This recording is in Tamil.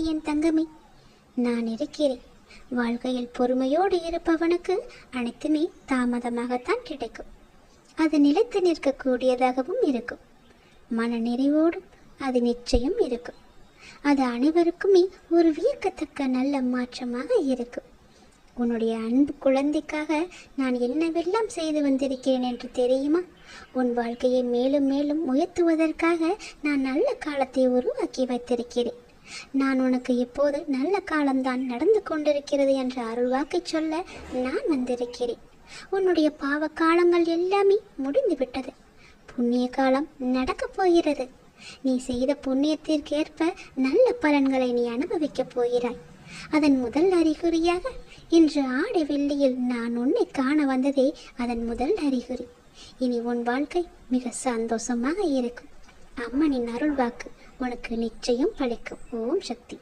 என் தங்கமே, நான் இருக்கிறேன். வாழ்க்கையில் பொறுமையோடு இருப்பவனுக்கு அனைத்துமே தாமதமாகத்தான் கிடைக்கும். அது நிலைத்து நிற்கக்கூடியதாகவும் இருக்கும். மன நிறைவோடும் அது நிச்சயம் இருக்கும். அது அனைவருக்குமே ஒரு வியக்கத்தக்க நல்ல மாற்றமாக இருக்கும். உன்னுடைய அன்பு குழந்தைக்காக நான் என்னவெல்லாம் செய்து வந்திருக்கிறேன் என்று தெரியுமா? உன் வாழ்க்கையை மேலும் மேலும் உயர்த்துவதற்காக நான் நல்ல காலத்தை உருவாக்கி வைத்திருக்கிறேன். நான் உனக்கு இப்போது நல்ல காலம்தான் நடந்து கொண்டிருக்கிறது என்ற அருள்வாக்கை சொல்ல நான் வந்திருக்கிறேன். உன்னுடைய பாவ காலங்கள் எல்லாமே முடிந்துவிட்டது. புண்ணிய காலம் நடக்கப் போகிறது. நீ செய்த புண்ணியத்திற்கேற்ப நல்ல பலன்களை நீ அனுபவிக்கப் போகிறாய். அதன் முதல் அறிகுறியாக இன்று ஆடி வெள்ளியில் நான் உன்னை காண வந்ததே அதன் முதல் அறிகுறி. இனி உன் வாழ்க்கை மிக சந்தோஷமாக இருக்கும். அம்மனின் அருள்வாக்கு உனக்கு நிச்சயம் பலிக்கும். ஓம் சக்தி.